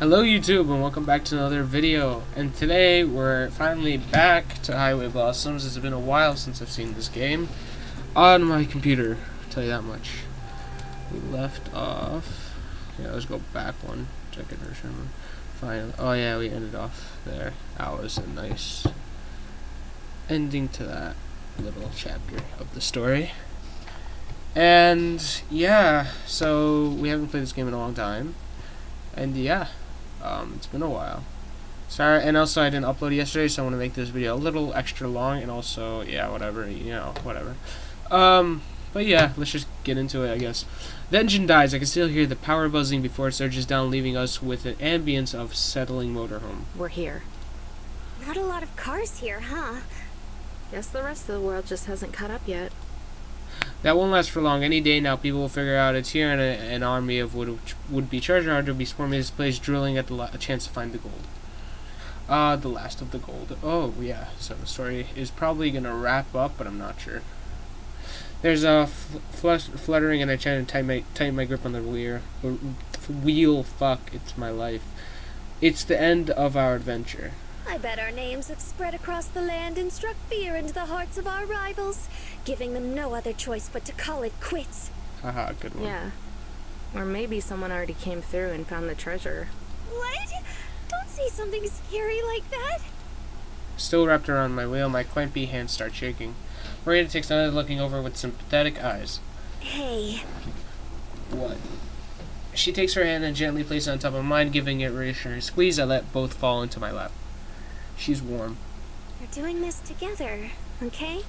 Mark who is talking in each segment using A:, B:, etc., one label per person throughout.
A: Hello YouTube and welcome back to another video, and today we're finally back to Highway Blossoms. It's been a while since I've seen this game on my computer, I'll tell you that much. We left off, let's go back one, check it version. Fine. Oh yeah, we ended off there. That was a nice ending to that little chapter of the story. And yeah, so we haven't played this game in a long time. And yeah, it's been a while. Sorry, and also I didn't upload yesterday, so I want to make this video a little extra long, and also, yeah, whatever. But yeah, let's just get into it, I guess. The engine dies. I can still hear the power buzzing before it surges down, leaving us with an ambience of settling motorhome.
B: We're here.
C: Not a lot of cars here, huh?
B: Guess the rest of the world just hasn't caught up yet.
A: That won't last for long. Any day now, people will figure out it's here, and an army of would-be treasure hunters will be swarming this place, drilling at a chance to find the gold. The last of the gold. Oh, yeah. So the story is probably going to wrap up, but I'm not sure. There's a fluttering, and I try to tighten my grip on the wheel. Fuck, it's my life. It's the end of our adventure.
C: I bet our names have spread across the land and struck fear into the hearts of our rivals, giving them no other choice but to call it quits.
A: Haha, good one.
B: Yeah. Or maybe someone already came through and found the treasure.
C: What? Don't say something scary like that.
A: Still wrapped around my wheel, my clampy hands start shaking. Marina takes another looking over with sympathetic eyes.
C: Hey.
A: What? She takes her hand and gently places it on top of mine, giving it a reassuring squeeze. I let both fall into my lap. She's warm.
C: We're doing this together, okay?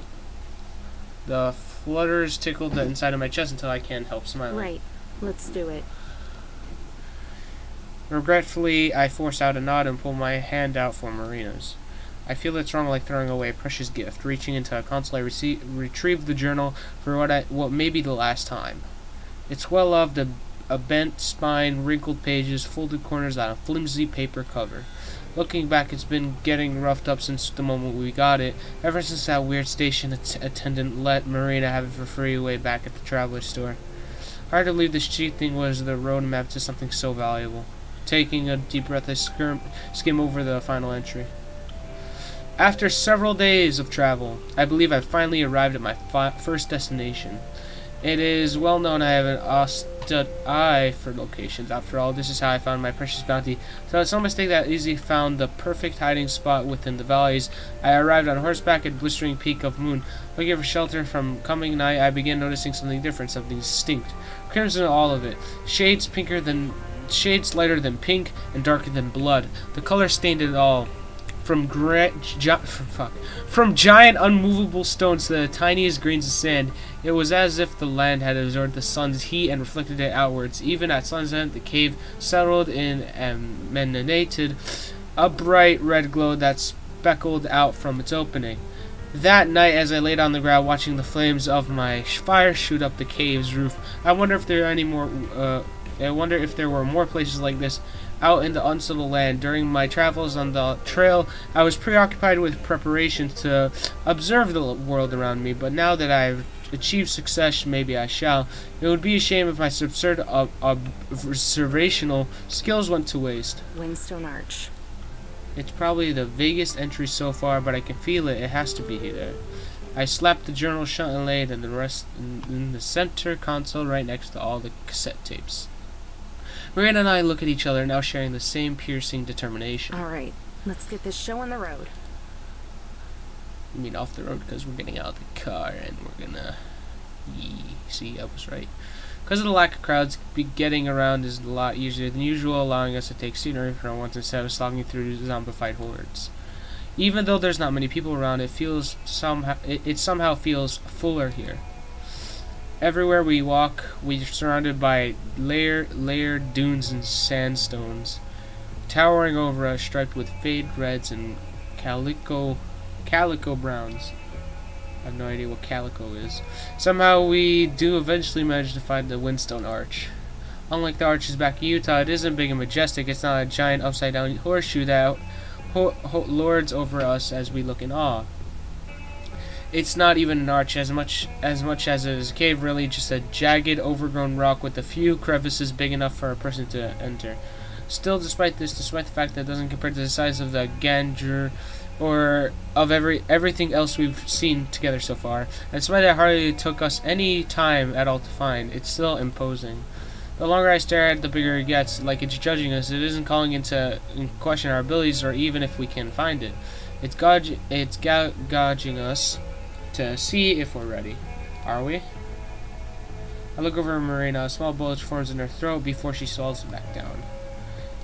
A: The flutters tickled the inside of my chest until I can't help smiling.
B: Right. Let's do it.
A: Regretfully, I force out a nod and pull my hand out for Marina's. I feel it's wrong, like throwing away a precious gift. Reaching into a console, I retrieve the journal for what may be the last time. It's well loved, a bent spine, wrinkled pages, folded corners on a flimsy paper cover. Looking back, it's been getting roughed up since the moment we got it. Ever since that weird station attendant let Marina have it for free way back at the traveler's store. Hard to believe this cheap thing was the roadmap to something so valuable. Taking a deep breath, I skim over the final entry. After several days of travel, I believe I've finally arrived at my first destination. It is well known I have an austere eye for locations. After all, this is how I found my precious bounty. So it's no mistake that I easily found the perfect hiding spot within the valleys. I arrived on horseback at blistering peak of moon. Looking for shelter from coming night, I began noticing something different, something distinct. Crimson, all of it. Shades lighter than pink and darker than blood. The color stained it all. From giant unmovable stones to the tiniest grains of sand, it was as if the land had absorbed the sun's heat and reflected it outwards. Even at sunset, the cave settled in and emanated a bright red glow that speckled out from its opening. That night, as I laid on the ground watching the flames of my fire shoot up the cave's roof, I wonder if there were more places like this out in the unsettled land. During my travels on the trail, I was preoccupied with preparations to observe the world around me, but now that I've achieved success, maybe I shall. It would be a shame if my absurd observational skills went to waste.
B: Windstone Arch.
A: It's probably the vaguest entry so far, but I can feel it. It has to be there. I slapped the journal shut and laid and the rest in the center console right next to all the cassette tapes. Marina and I look at each other, now sharing the same piercing determination.
B: Alright, let's get this show on the road.
A: I mean off the road, because we're getting out of the car and we're gonna... See, I was right. Because of the lack of crowds, getting around is a lot easier than usual, allowing us to take scenery from once instead of slogging through zombified hordes. Even though there's not many people around, it somehow feels fuller here. Everywhere we walk, we're surrounded by layered dunes and sandstones, towering over us, striped with faded reds and calico browns. I have no idea what calico is. Somehow we do eventually manage to find the Windstone Arch. Unlike the arches back in Utah, it isn't big and majestic. It's not a giant upside-down horseshoe that lords over us as we look in awe. It's not even an arch as much as it is a cave, really, just a jagged, overgrown rock with a few crevices big enough for a person to enter. Still, despite the fact that it doesn't compare to the size of the Ganger or of everything else we've seen together so far, and despite it hardly took us any time at all to find, it's still imposing. The longer I stare at it, the bigger it gets, like it's judging us. It isn't calling into question our abilities or even if we can find it. It's gauging us to see if we're ready. Are we? I look over at Marina. A small bulge forms in her throat before she swallows back down.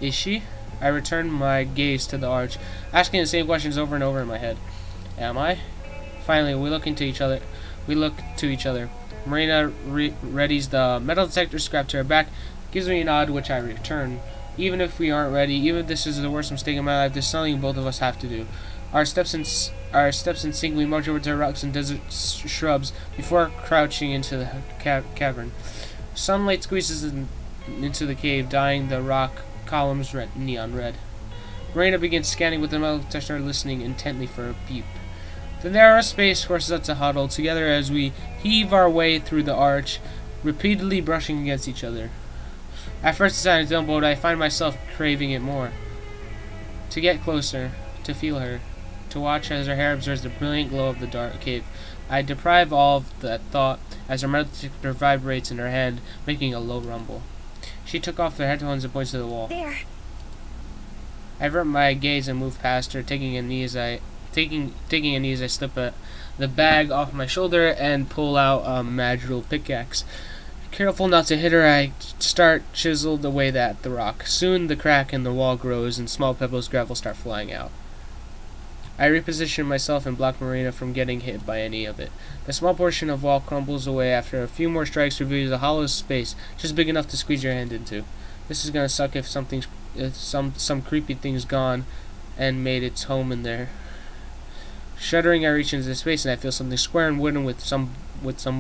A: Is she? I return my gaze to the arch, asking the same questions over and over in my head. Am I? Finally, we look to each other. Marina readies the metal detector strapped to her back, gives me a nod, which I return. Even if we aren't ready, even if this is the worst mistake in my life, there's something both of us have to do. Our steps in sync, we march over to the rocks and desert shrubs before crouching into the cavern. Sunlight squeezes into the cave, dyeing the rock columns neon red. Marina begins scanning with the metal detector, listening intently for a beep. The narrow space forces us to huddle together as we heave our way through the arch, repeatedly brushing against each other. At first it's identical, but I find myself craving it more. To get closer, to feel her, to watch as her hair absorbs the brilliant glow of the dark cave. I deprive all of that thought as her metal detector vibrates in her hand, making a low rumble. She took off her headphones and points to the wall.
C: There.
A: I avert my gaze and move past her, taking a knee as I slip the bag off my shoulder and pull out a magical pickaxe. Careful not to hit her, I start chiseled away at the rock. Soon the crack in the wall grows and small pebbles of gravel start flying out. I reposition myself and block Marina from getting hit by any of it. The small portion of wall crumbles away after a few more strikes, reveals a hollow space just big enough to squeeze your hand into. This is gonna suck if some creepy thing's gone and made its home in there. Shuddering, I reach into the space and I feel something square and wooden with some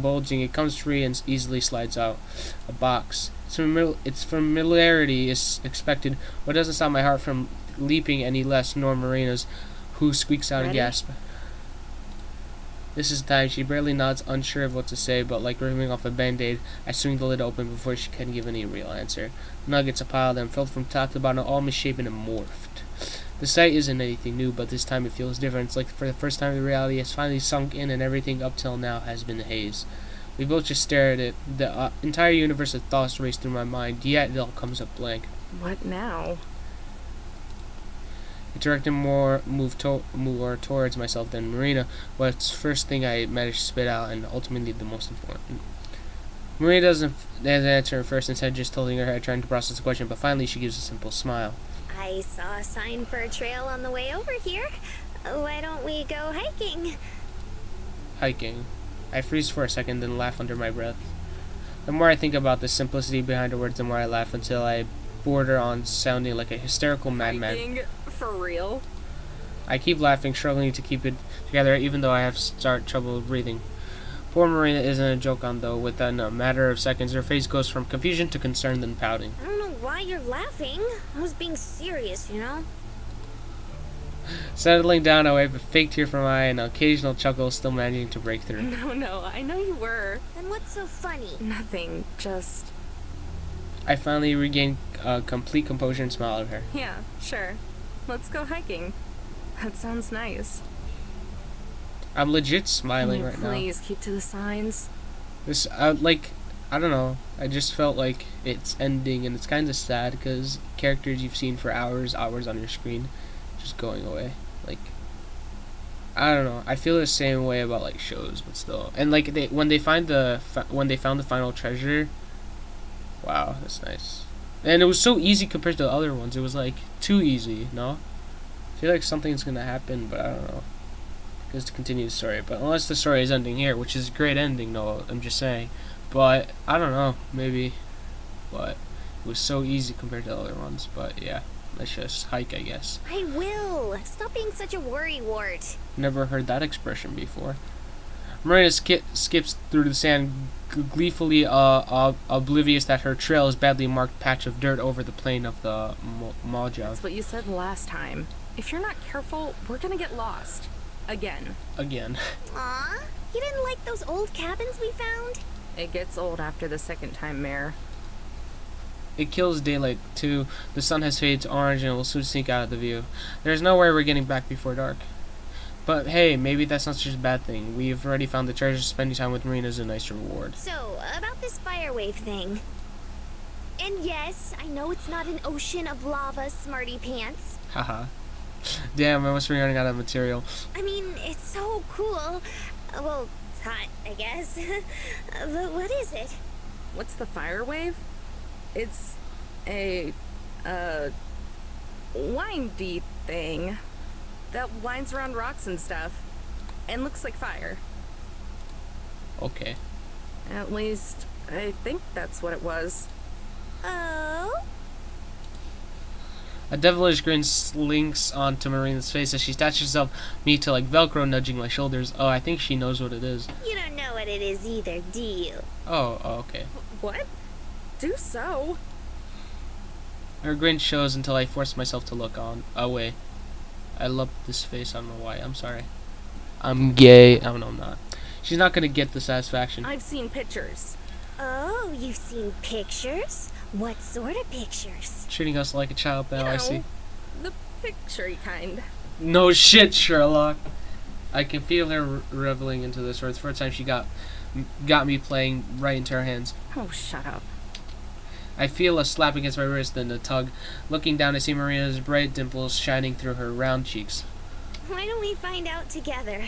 A: bulging. It comes free and easily slides out. A box. Its familiarity is expected, but doesn't stop my heart from leaping any less, nor Marina's, who squeaks out and gasps. This is the time. She barely nods, unsure of what to say, but like ripping off a band-aid, I swing the lid open before she can give any real answer. Nuggets of pile them, filled from top to bottom, all misshapen and morphed. The sight isn't anything new, but this time it feels different. It's like for the first time the reality has finally sunk in and everything up till now has been a haze. We both just stare at it. The entire universe of thoughts race through my mind, yet it all comes up blank.
B: What now?
A: I directed more towards myself than Marina, what's first thing I managed to spit out, and ultimately the most important. Marina doesn't answer at first, instead just tilting her head, trying to process the question, but finally she gives a simple smile.
C: I saw a sign for a trail on the way over here. Why don't we go hiking?
A: Hiking. I freeze for a second, then laugh under my breath. The more I think about the simplicity behind the words, the more I laugh until I border on sounding like a hysterical madman.
B: Hiking? For real?
A: I keep laughing, struggling to keep it together, even though I have trouble breathing. Poor Marina isn't a joke on, though. Within a matter of seconds, her face goes from confusion to concern, then pouting.
C: I don't know why you're laughing. I was being serious, you know?
A: Settling down, I wipe a fake tear from my eye, and an occasional chuckle still managing to break through.
B: No, I know you were.
C: Then what's so funny?
B: Nothing, just...
A: I finally regain complete composure and smile at her.
B: Yeah, sure. Let's go hiking. That sounds nice.
A: I'm legit smiling right now.
B: Please keep to the signs.
A: This, I don't know. I just felt like it's ending, and it's kind of sad because characters you've seen for hours on your screen, just going away. Like, I don't know. I feel the same way about like shows, but still. And like when they found the final treasure, wow, that's nice. And it was so easy compared to the other ones. It was like too easy, no? I feel like something's gonna happen, but I don't know. Because to continue the story, but unless the story is ending here, which is a great ending, no, I'm just saying. But I don't know, maybe. But it was so easy compared to the other ones. But yeah, let's just hike, I guess.
C: I will. Stop being such a worrywart.
A: Never heard that expression before. Marina skips through the sand, gleefully oblivious that her trail is badly marked patch of dirt over the plain of the Mojave.
B: That's what you said last time. If you're not careful, we're gonna get lost. Again.
C: Aw, you didn't like those old cabins we found?
B: It gets old after the second time, Mare.
A: It kills daylight too. The sun has faded to orange and will soon sneak out of the view. There's no way we're getting back before dark. But hey, maybe that's not such a bad thing. We've already found the treasure. Spending time with Marina is a nice reward.
C: So, about this fire wave thing. And yes, I know it's not an ocean of lava, smarty pants.
A: Haha. Damn, I must be running out of material.
C: I mean, it's so cool. Well, it's hot, I guess. But what is it?
B: What's the fire wave? It's a, windy thing that winds around rocks and stuff and looks like fire.
A: Okay.
B: At least, I think that's what it was.
C: Oh?
A: A devilish grin slinks onto Marina's face as she attaches herself me to like Velcro, nudging my shoulders. Oh, I think she knows what it is.
C: You don't know what it is either, do you?
A: Oh, okay.
B: What? Do so.
A: Her grin shows until I force myself to look away. I love this face. I don't know why. I'm sorry. I'm gay. Oh, no, I'm not. She's not gonna get the satisfaction.
B: I've seen pictures.
C: Oh, you've seen pictures? What sort of pictures?
A: Treating us like a child now, I see.
B: The picture-y kind.
A: No shit, Sherlock. I can feel her reveling into this. For the first time, she got me playing right into her hands.
B: Oh, shut up.
A: I feel a slap against my wrist and a tug. Looking down, I see Marina's bright dimples shining through her round cheeks.
C: Why don't we find out together?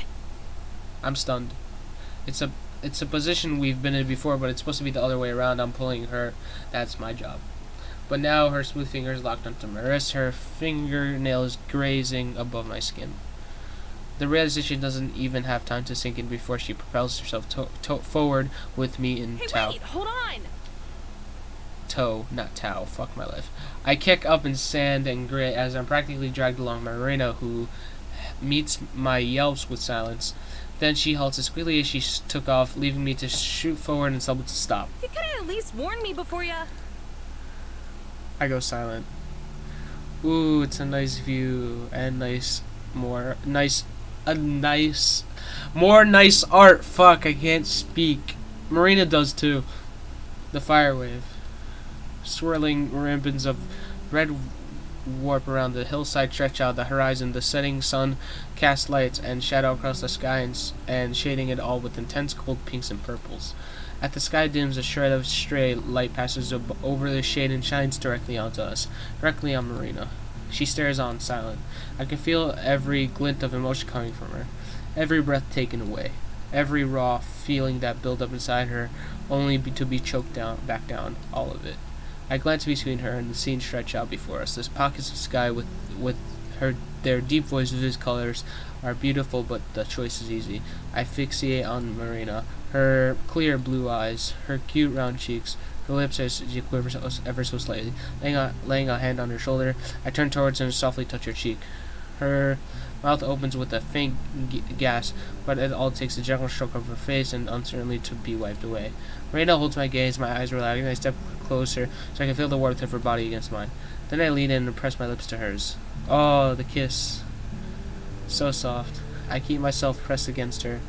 A: I'm stunned. It's a position we've been in before, but it's supposed to be the other way around. I'm pulling her. That's my job. But now her smooth fingers locked onto my wrist, her fingernails grazing above my skin. The realization doesn't even have time to sink in before she propels herself forward with me in
B: Hey,
A: tow.
B: wait, hold on!
A: Toe, not towel. Fuck my life. I kick up in sand and grit as I'm practically dragged along by Marina, who meets my yelps with silence. Then she halts as quickly as she took off, leaving me to shoot forward and someone to stop.
B: You could have at least warned me before ya.
A: I go silent. Ooh, it's a nice view and more nice art. Fuck, I can't speak. Marina does too. The fire wave. Swirling ribbons of red warp around the hillside stretch out the horizon. The setting sun casts lights and shadow across the sky and shading it all with intense cold pinks and purples. At the sky dims, a shred of stray light passes over the shade and shines directly onto us, directly on Marina. She stares on, silent. I can feel every glint of emotion coming from her, every breath taken away, every raw feeling that built up inside her, only to be choked back down, all of it. I glance between her and the scene stretch out before us. These pockets of sky with their deep voices, colors are beautiful, but the choice is easy. I fixate on Marina, her clear blue eyes, her cute round cheeks, her lips as she quivers ever so slightly. Laying a hand on her shoulder, I turn towards her and softly touch her cheek. Her mouth opens with a faint gasp, but it all takes a gentle stroke of her face and uncertainly to be wiped away. Marina holds my gaze, my eyes relax, and I step closer so I can feel the warmth of her body against mine. Then I lean in and press my lips to hers. Oh, the kiss. So soft. I keep myself pressed against her,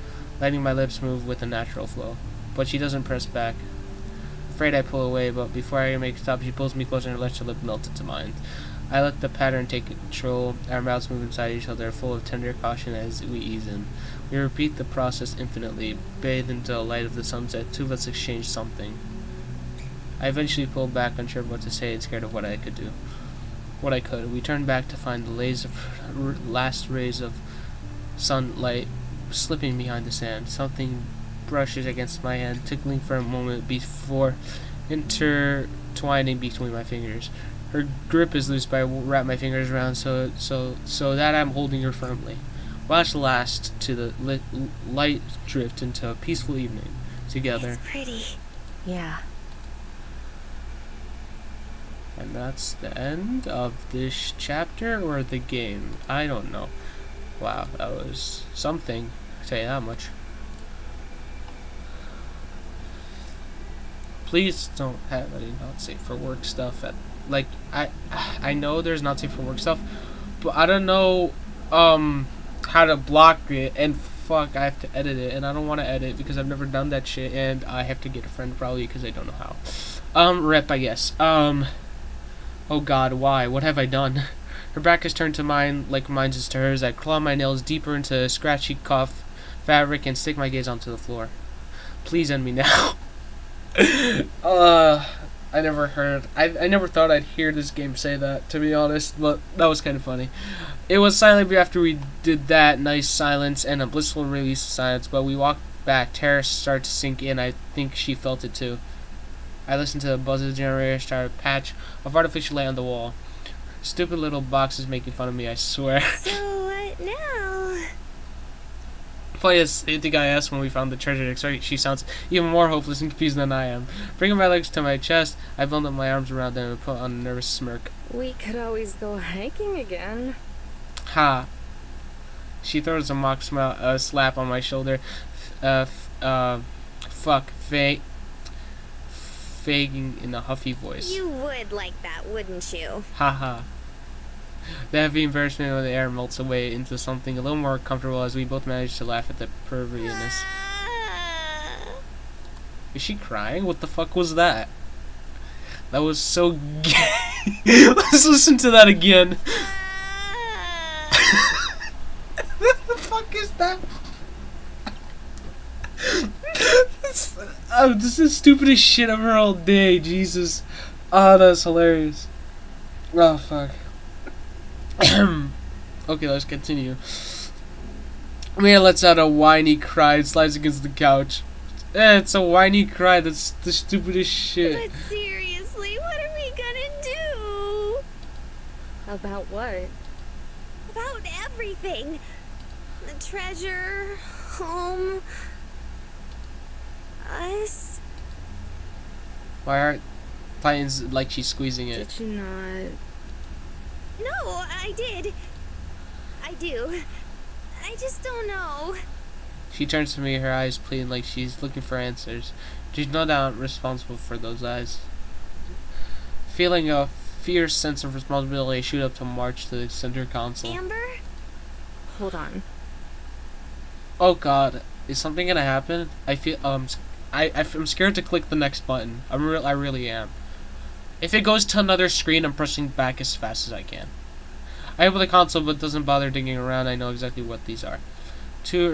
A: letting my lips move with a natural flow. But she doesn't press back. Afraid I pull away, but before I make a stop, she pulls me closer and lets her lip melt into mine. I let the pattern take control. Our mouths move inside each other, full of tender caution as we ease in. We repeat the process infinitely, bathed into the light of the sunset. Two of us exchange something. I eventually pulled back, unsure of what to say and scared of what I could do. What I could. We turned back to find the last rays of sunlight slipping behind the sand. Something brushes against my hand, tickling for a moment before intertwining between my fingers. Her grip is loose, but I wrap my fingers around so that I'm holding her firmly. Watch last to the light drift into a peaceful evening together.
C: It's pretty.
B: Yeah.
A: And that's the end of this chapter or the game. I don't know. Wow, that was something. I'll tell you that much. Please don't have any not safe for work stuff at I know there's not safe for work stuff, but I don't know how to block it, and fuck, I have to edit it, and I don't want to edit because I've never done that shit, and I have to get a friend probably because I don't know how. Rep, I guess. Oh god, why? What have I done? Her back is turned to mine like mine's is to hers. I claw my nails deeper into scratchy cuff fabric and stick my gaze onto the floor. Please end me now. I never heard. I never thought I'd hear this game say that, to be honest, but that was kind of funny. It was silent after we did that. Nice silence and a blissful release of silence, but we walked back. Terror started to sink in. I think she felt it too. I listened to the buzz of the generator start a patch of artificial light on the wall. Stupid little box is making fun of me, I swear.
C: So what now?
A: Play the same thing I asked when we found the treasure. She sounds even more hopeless and confused than I am. Bringing my legs to my chest, I bundled up my arms around them and put on a nervous smirk.
B: We could always go hiking again.
A: Ha. She throws a mock slap on my shoulder. Fuck. Fagging in a huffy voice.
C: You would like that, wouldn't you?
A: Haha. The heavy embarrassment of the air melts away into something a little more comfortable as we both manage to laugh at the pervertedness. Is she crying? What the fuck was that? That was so gay. Let's listen to that again. What the fuck is that? This is the stupidest shit I've heard all day. Jesus. That's hilarious. Oh, fuck. Okay, let's continue. Mia lets out a whiny cry and slides against the couch. It's a whiny cry. That's the stupidest shit.
C: But seriously, what are we gonna do?
B: About what?
C: About everything. The treasure, home, us.
A: My heart tightens like she's squeezing it.
B: Did you not?
C: No, I did. I do. I just don't know.
A: She turns to me, her eyes pleading like she's looking for answers. She's no doubt responsible for those eyes. Feeling a fierce sense of responsibility, I shoot up to march to the center console.
C: Amber?
B: Hold on.
A: Oh god, is something gonna happen? I feel I'm scared to click the next button. I really am. If it goes to another screen, I'm pressing back as fast as I can. I open the console, but doesn't bother digging around. I know exactly what these are. Two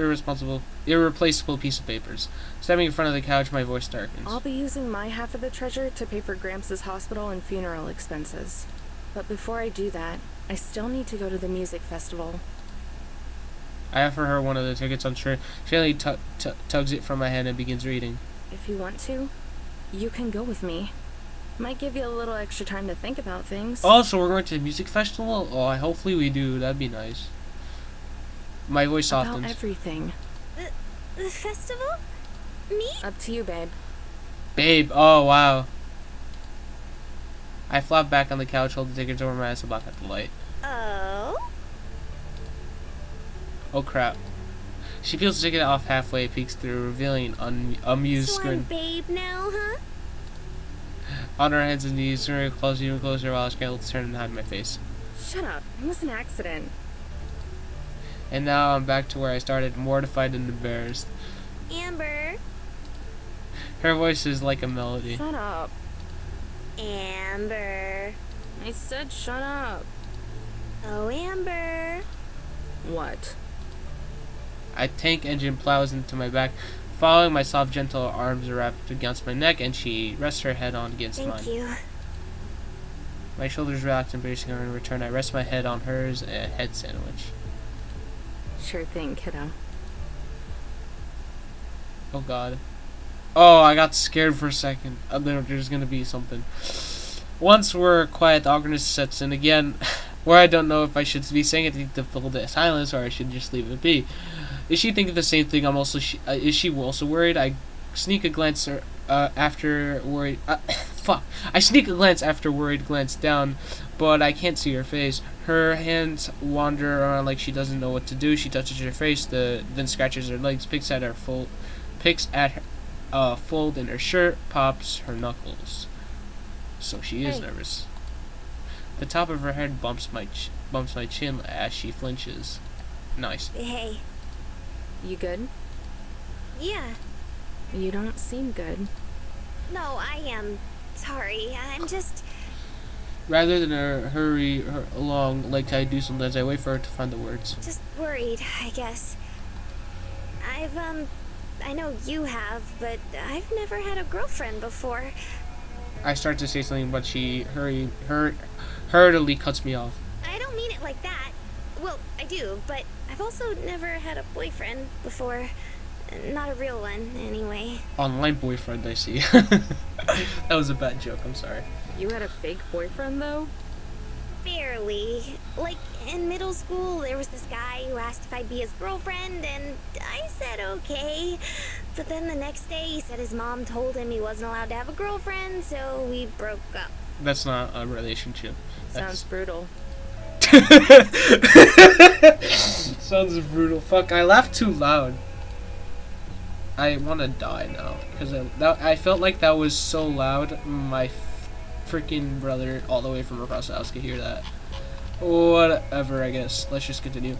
A: irreplaceable piece of papers. Standing in front of the couch, my voice darkens.
B: I'll be using my half of the treasure to pay for Gramps' hospital and funeral expenses. But before I do that, I still need to go to the music festival.
A: I offer her one of the tickets unsure. She only tugs it from my hand and begins reading.
B: If you want to, you can go with me. Might give you a little extra time to think about things.
A: Oh, so we're going to the music festival? Oh, hopefully we do. That'd be nice. My voice softens.
B: About everything.
C: The festival? Me?
B: Up to you, babe.
A: Babe, oh wow. I flop back on the couch, hold the tickets over my eyes and block out the light.
C: Oh?
A: Oh crap. She peels the ticket off halfway, peeks through, revealing an amused
C: So I'm
A: grin.
C: babe now, huh?
A: On her hands and knees, turning her close even closer while I scramble to turn and hide my face.
B: Shut up. It was an accident.
A: And now I'm back to where I started, mortified and embarrassed.
C: Amber.
A: Her voice is like a melody.
B: Shut up.
C: Amber.
B: I said shut up.
C: Oh, Amber.
B: What?
A: A tank engine plows into my back, following my soft, gentle arms are wrapped against my neck, and she rests her head on against mine.
C: Thank you.
A: My shoulders relax, embracing her in return. I rest my head on hers, a head sandwich.
B: Sure thing, kiddo.
A: Oh god. Oh, I got scared for a second. There's gonna be something. Once we're quiet, the awkwardness sets in again, where I don't know if I should be saying anything to fill the silence or I should just leave it be. Is she thinking the same thing? Is she also worried? I sneak a glance after worried. Fuck. I sneak a glance after worried glance down, but I can't see her face. Her hands wander around like she doesn't know what to do. She touches her face, then scratches her legs, picks at her fold in her shirt, pops her knuckles. So she is
B: Hey.
A: nervous. The top of her head bumps my chin as she flinches. Nice.
C: Hey.
B: You good?
C: Yeah.
B: You don't seem good.
C: No, I am sorry. I'm just...
A: Rather than hurry her along like I do sometimes, I wait for her to find the words.
C: just worried, I guess. I know you have, but I've never had a girlfriend before.
A: I start to say something, but she hurriedly cuts me off.
C: I don't mean it like that. Well, I do, but I've also never had a boyfriend before. Not a real one, anyway.
A: Online boyfriend, I see. That was a bad joke, I'm sorry.
B: You had a fake boyfriend, though?
C: Barely. Like, in middle school, there was this guy who asked if I'd be his girlfriend, and I said okay. But then the next day, he said his mom told him he wasn't allowed to have a girlfriend, so we broke up.
A: That's not a relationship.
B: Sounds brutal.
A: Sounds brutal. Fuck, I laughed too loud. I want to die now because I felt like that was so loud. My freaking brother, all the way from across the house, could hear that. Whatever, I guess. Let's just continue.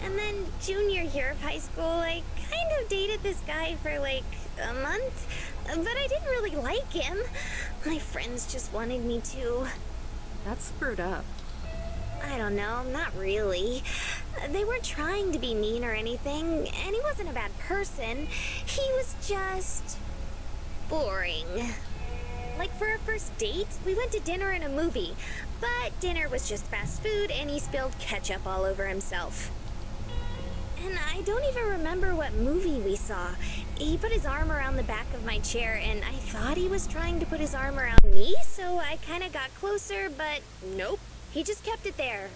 C: And then junior year of high school, I kind of dated this guy for like a month, but I didn't really like him. My friends just wanted me to.
B: That's screwed up.
C: I don't know, not really. They weren't trying to be mean or anything, and he wasn't a bad person. He was just boring. Like, for our first date, we went to dinner and a movie, but dinner was just fast food and he spilled ketchup all over himself. And I don't even remember what movie we saw. He put his arm around the back of my chair, and I thought he was trying to put his arm around me, so I kind of got closer, but nope. He just kept it there.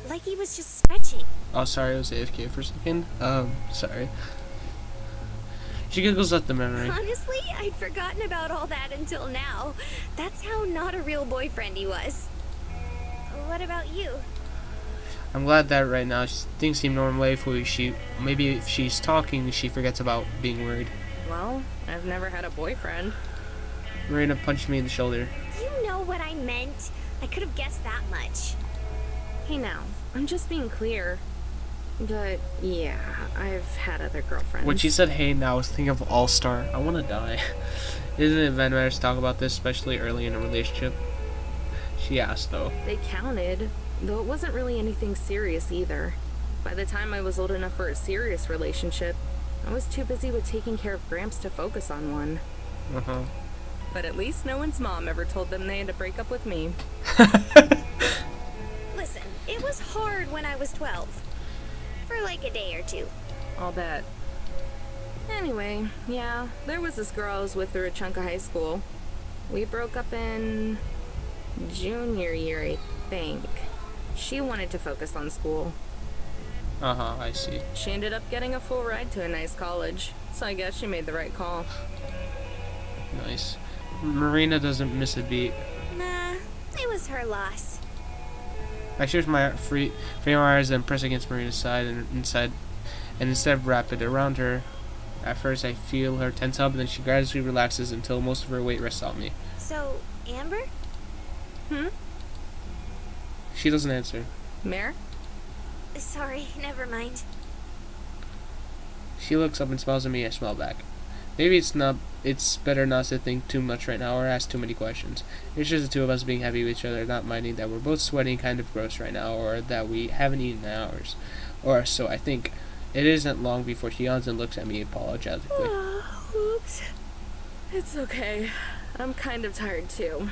C: Like he was just stretching.
A: Oh, sorry, I was AFK for a second. Sorry. She giggles at the memory.
C: Honestly, I'd forgotten about all that until now. That's how not a real boyfriend he was. What about you?
A: I'm glad that right now things seem normal. Maybe if she's talking, she forgets about being worried.
B: Well, I've never had a boyfriend.
A: Marina punched me in the shoulder.
C: You know what I meant. I could have guessed that much.
B: Hey now, I'm just being clear. But, yeah, I've had other girlfriends.
A: When she said hey now, I was thinking of All-Star. I want to die. Isn't it bad matters to talk about this, especially early in a relationship? She asked, though.
B: They counted, though it wasn't really anything serious either. By the time I was old enough for a serious relationship, I was too busy with taking care of Gramps to focus on one.
A: Uh-huh.
B: But at least no one's mom ever told them they had to break up with me.
C: Listen, it was hard when I was 12. For like a day or two.
B: I'll bet. Anyway, yeah, there was this girl I was with through a chunk of high school. We broke up in junior year, I think. She wanted to focus on school.
A: Uh-huh, I see.
B: She ended up getting a full ride to a nice college, so I guess she made the right call.
A: Nice. Marina doesn't miss a beat.
C: Nah, it was her loss.
A: I shift my free arms and press against Marina's side and instead of wrap it around her. At first I feel her tense up, and then she gradually relaxes until most of her weight rests on me.
C: So, Amber?
A: She doesn't answer.
B: Mare?
C: Sorry, never mind.
A: She looks up and smiles at me. I smile back. Maybe it's better not to think too much right now or ask too many questions. It's just the two of us being happy with each other, not minding that we're both sweating kind of gross right now, or that we haven't eaten in hours. Or so I think. It isn't long before she yawns and looks at me apologetically.
B: Oops. It's okay. I'm kind of tired too.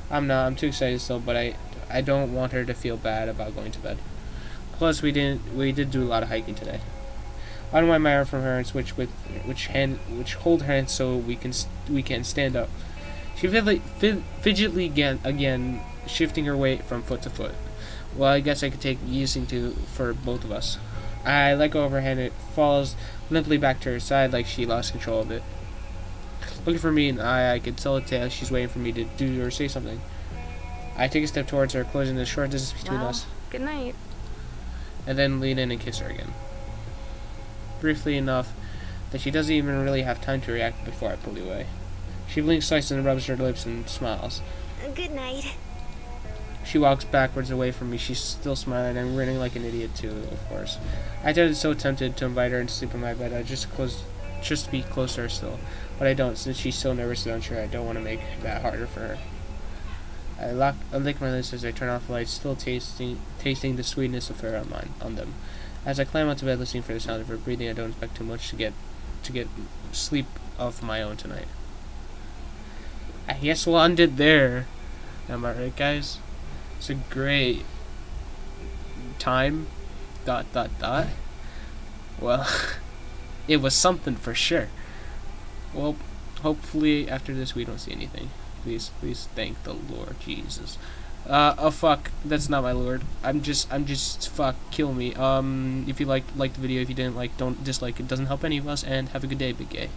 A: I'm not. I'm too excited still, but I don't want her to feel bad about going to bed. Plus, we did do a lot of hiking today. I unwind my arm from her and switch which hold her hand so we can stand up. She fidgetly again, shifting her weight from foot to foot. Well, I guess I could take using to for both of us. I let go of her hand. It falls limply back to her side like she lost control of it. Looking for me, and I could tell it she's waiting for me to do or say something. I take a step towards her, closing the short distance between us.
B: Good night.
A: And then lean in and kiss her again. Briefly enough that she doesn't even really have time to react before I pull away. She blinks twice and rubs her lips and smiles.
C: Good night.
A: She walks backwards away from me. She's still smiling and grinning like an idiot too, of course. I started so tempted to invite her and sleep in my bed. I just be close to her still, but I don't since she's so nervous and unsure. I don't want to make that harder for her. I lick my lips as I turn off the lights, still tasting the sweetness of her on them. As I climb onto bed, listening for the sound of her breathing, I don't expect too much to get sleep of my own tonight. I guess we'll end it there. Am I right, guys? It's a great time. ... Well, it was something for sure. Well, hopefully after this we don't see anything. Please thank the Lord Jesus. Oh fuck, that's not my Lord. I'm just fuck, kill me. If you liked the video, if you didn't like, don't dislike it. Doesn't help any of us, and have a good day, big gay.